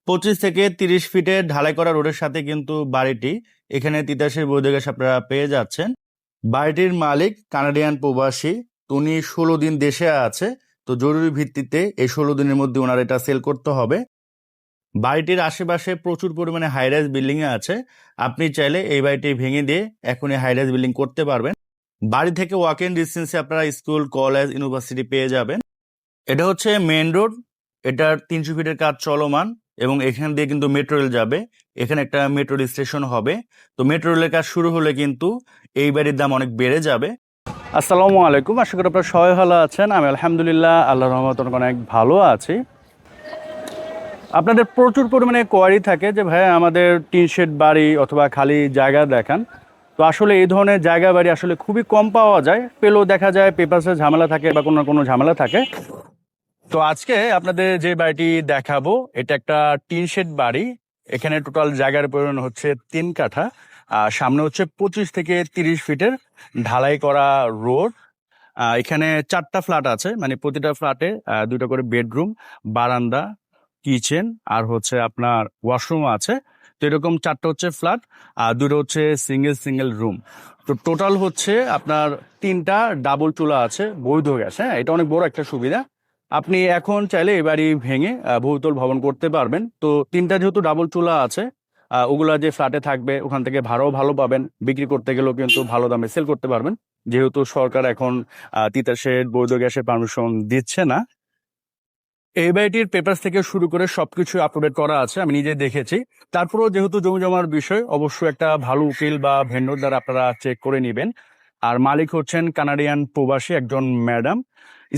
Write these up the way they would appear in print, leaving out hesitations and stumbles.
25 থেকে 30 ফিটের ঢালাই করা রোডের সাথে কিন্তু বাড়িটি। এখানে তিতাসের বৈধ গ্যাস আপনারা পেয়ে যাচ্ছেন। বাড়িটির মালিক কানাডিয়ান প্রবাসী। উনি 16 দিন দেশে আছে। তো জরুরি ভিত্তিতে এই 16 দিনের মধ্যে ওনার এটা সেল করতে হবে। বাড়িটির আশেপাশে প্রচুর পরিমাণে হাইরাইজ বিল্ডিং আছে। আপনি চাইলে এই বাড়িটি ভেঙে দিয়ে এখনই হাইরাইজ বিল্ডিং করতে পারবেন। বাড়ি থেকে ওয়াক ইন ডিস্টেন্সে আপনারা স্কুল, কলেজ, ইউনিভার্সিটি পেয়ে যাবেন। এটা হচ্ছে মেইন রোড। এটার 300 ফিটের কাজ চলমান এবং এখান দিয়ে কিন্তু মেট্রো রেল যাবে। এখানে একটা মেট্রো স্টেশন হবে। তো মেট্রো রেলের কাজ শুরু হলে কিন্তু এই বাড়ির দাম অনেক বেড়ে যাবে। আসসালামু আলাইকুম, আশা করি আপনারা সবাই ভালো আছেন। আমি আলহামদুলিল্লাহ আল্লাহর রহমতে অনেক ভালো আছি। আপনাদের প্রচুর পরিমাণে কোয়ারি থাকে যে ভাই আমাদের টিন শেড বাড়ি অথবা খালি জায়গা দেখান। তো আসলে এই ধরনের জায়গা বাড়ি আসলে খুবই কম পাওয়া যায়। পেলেও দেখা যায় পেপারসের ঝামেলা থাকে বা কোনো ঝামেলা থাকে। তো আজকে আপনাদের যে বাড়িটি দেখাবো এটা একটা টিন শেড বাড়ি। এখানে টোটাল জায়গার পরিমাণ হচ্ছে 3 কাঠা। আর সামনে হচ্ছে 25 থেকে 30 ফিটের ঢালাই করা রোড। এখানে 4টা ফ্ল্যাট আছে, মানে প্রতিটা ফ্ল্যাটে 2টা করে বেডরুম, বারান্দা, কিচেন আর হচ্ছে আপনার ওয়াশরুম আছে। তো এরকম 4টা হচ্ছে ফ্ল্যাট আর 2টা হচ্ছে সিঙ্গেল রুম। তো টোটাল হচ্ছে আপনার 3টা ডাবল চুলা আছে বৈধ গ্যাস। হ্যাঁ, এটা অনেক বড় একটা সুবিধা। আপনি এখন চাইলে এই বাড়ি ভেঙে বহুতল ভবন করতে পারবেন। তো 3টা যেহেতু ডাবল চুলা আছে, ওগুলা যে ফ্ল্যাটে থাকবে ওখান থেকে ভাড়াও ভালো পাবেন। বিক্রি করতে গেলেও কিন্তু ভালো দামে সেল করতে পারবেন, যেহেতু সরকার এখন তিতাসের বৈধ গ্যাসের পারমিশন দিচ্ছে না। এই বাড়িটির পেপার থেকে শুরু করে সবকিছু আপডেট করা আছে, আমি নিজে দেখেছি। তারপরেও যেহেতু জমি জমার বিষয়, অবশ্যই একটা ভালো উকিল বা ভেন্ডর দ্বারা আপনারা চেক করে নেবেন। আর মালিক হচ্ছেন কানাডিয়ান প্রবাসী একজন ম্যাডাম।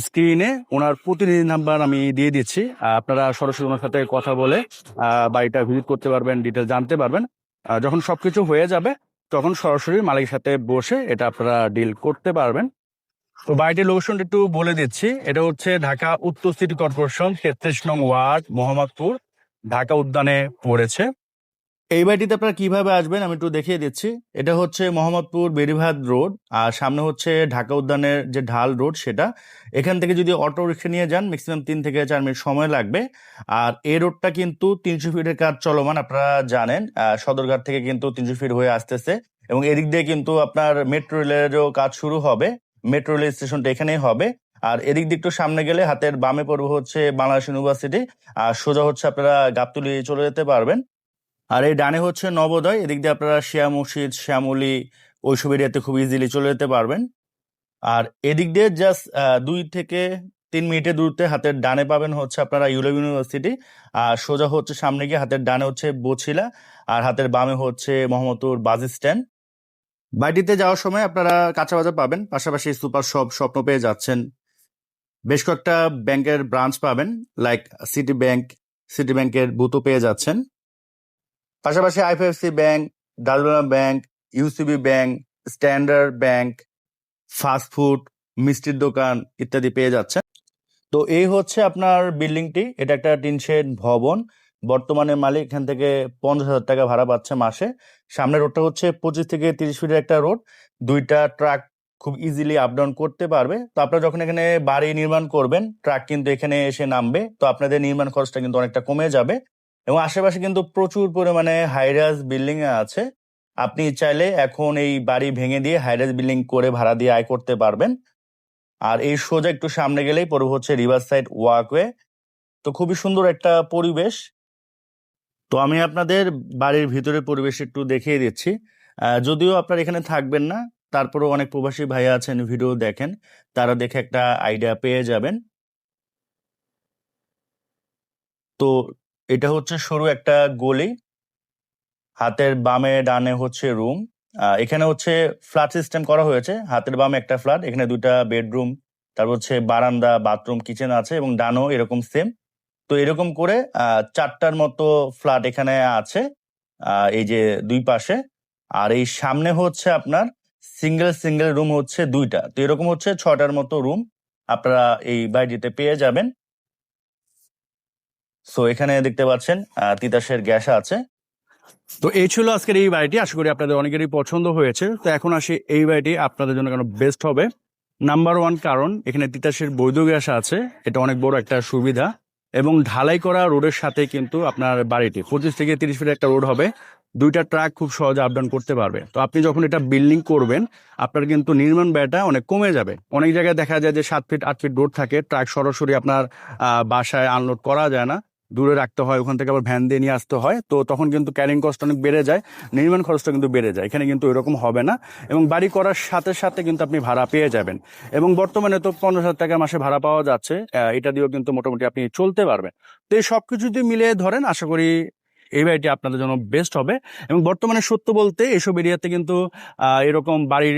স্ক্রিনে ওনার প্রতিনিধি নাম্বার আমি দিয়ে দিচ্ছি। আপনারা সরাসরি ওনার সাথে কথা বলে বাড়িটা ভিজিট করতে পারবেন, ডিটেল জানতে পারবেন। যখন সবকিছু হয়ে যাবে তখন সরাসরি মালিকের সাথে বসে এটা আপনারা ডিল করতে পারবেন। তো বাড়িটির লোকেশনটা একটু বলে দিচ্ছি। এটা হচ্ছে ঢাকা উত্তর সিটি কর্পোরেশন 33 নং ওয়ার্ড, মোহাম্মদপুর, ঢাকা উদ্যানে পড়েছে। এই বাড়িটিতে আপনারা কিভাবে আসবেন আমি একটু দেখিয়ে দিচ্ছি। এটা হচ্ছে মোহাম্মদপুর বেরিভাদ রোড আর সামনে হচ্ছে ঢাকা উদ্যানের যে ঢাল রোড সেটা। এখান থেকে যদি অটো রিক্সা নিয়ে যান ম্যাক্সিমাম 3 থেকে 4 মিনিট সময় লাগবে। আর এই রোডটা কিন্তু 300 ফিটের কাজ চলমান, আপনারা জানেন। সদরঘাট থেকে কিন্তু 300 ফিট হয়ে আসতেছে এবং এদিক দিয়ে কিন্তু আপনার মেট্রো রেলেরও কাজ শুরু হবে। মেট্রো রেল স্টেশনটা এখানেই হবে। আর এদিক দিয়ে একটু সামনে গেলে হাতের বামে পড়বে হচ্ছে বাংলাদেশ ইউনিভার্সিটি। আর সোজা হচ্ছে আপনারা গাবতলী চলে যেতে পারবেন। আর এই ডানে হচ্ছে নবোদয়। এদিক দিয়ে আপনারা শিয়া মসজিদ, শ্যামলী ওইসব এরিয়াতে খুব ইজিলি চলে যেতে পারবেন। আর এদিক দিয়ে জাস্ট 2 থেকে 3 মিনিটের দূরত্বে হাতের ডানে পাবেন হচ্ছে আপনারা ইউরোপ ইউনিভার্সিটি। আর সোজা হচ্ছে সামনে গিয়ে হাতের ডানে হচ্ছে বছিলা আর হাতের বামে হচ্ছে মোহাম্মদপুর বাস স্ট্যান্ড। বাড়িতে যাওয়ার সময় আপনারা কাঁচা বাজার পাবেন, পাশাপাশি সুপার শপ স্বপ্ন পেয়ে যাচ্ছেন। বেশ কয়েকটা ব্যাংকের ব্রাঞ্চ পাবেন, লাইক সিটি ব্যাংকের বুথও পেয়ে যাচ্ছেন। পাশাপাশি আইএফএসসি ব্যাংক, ডালবেনা bank, UCB bank, standard bank, fast food, মিষ্টির দোকান ইত্যাদি পেয়ে যাচ্ছেন। তো এই হচ্ছে আপনার বিল্ডিংটি। এটা একটা টিন শেড ভবন। বর্তমানে মালিক এখান থেকে 50,000 টাকা ভাড়া পাচ্ছে মাসে। সামনের রোডটা হচ্ছে 25 থেকে 30 ফিটের একটা রোড। 2টা ট্রাক খুব ইজিলি আপ ডাউন করতে পারবে। তো আপনারা যখন এখানে বাড়ি নির্মাণ করবেন ট্রাক কিন্তু এখানে এসে নামবে। তো আপনাদের নির্মাণ খরচটা কিন্তু অনেকটা কমে যাবে। এবং আশেপাশে কিন্তু প্রচুর পরিমাণে হাইরাইজ বিল্ডিং আছে। আপনি চাইলে এখন এই বাড়ি ভেঙে দিয়ে হাইরাইজ বিল্ডিং করে ভাড়া দিয়ে আয় করতে পারবেন। আর এই সোজা একটু সামনে গেলেই পড়বে হচ্ছে রিভার সাইড ওয়াকওয়ে। তো খুবই সুন্দর একটা পরিবেশ। তো আমি আপনাদের বাড়ির ভিতরের পরিবেশ একটু দেখিয়ে দিচ্ছি। যদিও আপনারা এখানে থাকবেন না, তারপরেও অনেক প্রবাসী ভাইয়া আছেন ভিডিও দেখেন, তারা দেখে একটা আইডিয়া পেয়ে যাবেন। তো এটা হচ্ছে সরু একটা গলি। হাতের বামে ডানে হচ্ছে রুম। এখানে হচ্ছে ফ্ল্যাট সিস্টেম করা হয়েছে। হাতের বামে একটা ফ্ল্যাট, এখানে 2টা বেডরুম, তারপর হচ্ছে বারান্দা, বাথরুম, কিচেন আছে এবং ডানও এরকম সেম। তো এরকম করে 4টার মতো ফ্ল্যাট এখানে আছে এই যে 2 পাশে। আর এই সামনে হচ্ছে আপনার সিঙ্গেল রুম হচ্ছে 2টা। তো এরকম হচ্ছে 6টার মতো রুম আপনারা এই বাড়িটিতে পেয়ে যাবেন। সো এখানে দেখতে পাচ্ছেন তিতাসের গ্যাস আছে। তো এই ছিল আজকের এই বাড়িটি। আশা করি আপনাদের অনেকেরই পছন্দ হয়েছে। তো এখন আসি এই বাড়িটি আপনাদের জন্য কেন বেস্ট হবে। নাম্বার 1 কারণ এখানে তিতাসের বৈধ গ্যাস আছে, এটা অনেক বড় একটা সুবিধা। এবং ঢালাই করা রোডের সাথে কিন্তু আপনার বাড়িটি 25 থেকে 30 ফিট একটা রোড হবে, দুইটা ট্রাক খুব সহজে আপ ডাউন করতে পারবে। তো আপনি যখন এটা বিল্ডিং করবেন আপনার কিন্তু নির্মাণ ব্যয়টা অনেক কমে যাবে। অনেক জায়গায় দেখা যায় যে 7 ফিট 8 ফিট রোড থাকে, ট্রাক সরাসরি আপনার বাসায় আনলোড করা যায় না, দূরে রাখতে হয়, ওখান থেকে আবার ভ্যান দিয়ে নিয়ে আসতে হয়, তো তখন কিন্তু ক্যারিং কস্ট অনেক বেড়ে যায়, নির্মাণ খরচটা কিন্তু বেড়ে যায়। এখানে কিন্তু এরকম হবে না, এবং বাড়ি করার সাথে সাথে কিন্তু আপনি ভাড়া পেয়ে যাবেন। এবং বর্তমানে তো 15,000 টাকা মাসে ভাড়া পাওয়া যাচ্ছে, এটা দিয়েও কিন্তু মোটামুটি আপনি চলতে পারবেন। তো এই সব কিছু যদি মিলিয়ে ধরেন আশা করি এই বাড়িটি আপনাদের জন্য বেস্ট হবে। এবং বর্তমানে সত্য বলতে এসব এরিয়াতে কিন্তু এরকম বাড়ির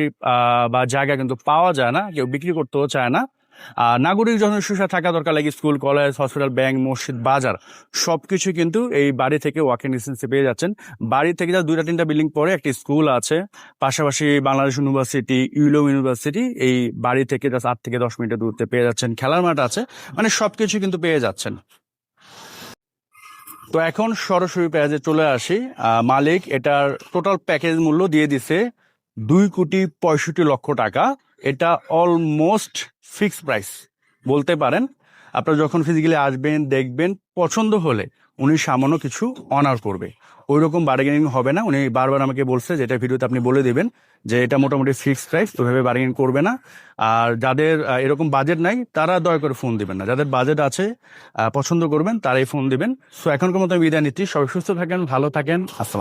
বা জায়গা কিন্তু পাওয়া যায় না, কেউ বিক্রি করতেও চায় না। নাগরিক জনসংখ্যা থাকা দরকার, লাগে স্কুল কলেজ হসপিটাল ব্যাংক মসজিদ বাজার সবকিছু কিন্তু এই বাড়ি থেকে ওয়াকিং ডিস্টেন্সে পেয়ে যাচ্ছেন। বাড়ি থেকে যা 2-3টা বিল্ডিং পরে একটি স্কুল আছে, পাশাপাশি বাংলাদেশ ইউনিভার্সিটি, ইউলো ইউনিভার্সিটি এই বাড়ি থেকে জাস্ট 8 থেকে 10 মিনিটের দূরত্বে পেয়ে যাচ্ছেন, খেলার মাঠ আছে, মানে সবকিছু কিন্তু পেয়ে যাচ্ছেন। তো এখন সরাসরি পেঁয়াজে চলে আসি। মালিক এটার টোটাল প্যাকেজ মূল্য দিয়ে দিছে 2,65,00,000 টাকা। এটা অলমোস্ট ফিক্সড প্রাইস বলতে পারেন। আপনারা যখন ফিজিক্যালি আসবেন দেখবেন, পছন্দ হলে উনি সামান্য কিছু অনার করবে, ওই রকম বার্গেনিং হবে না। উনি বারবার আমাকে বলছে, যেটা ভিডিওতে আপনি বলে দিবেন যে এটা মোটামুটি ফিক্সড প্রাইস, ওইভাবে বার্গেনিং করবে না। আর যাদের এরকম বাজেট নাই তারা দয়া করে ফোন দিবেন না, যাদের বাজেট আছে পছন্দ করবেন তারাই ফোন দিবেন। সো এখনকার মতো আমি বিদায় নিচ্ছি, সবাই সুস্থ থাকেন, ভালো থাকেন, আসসালাম।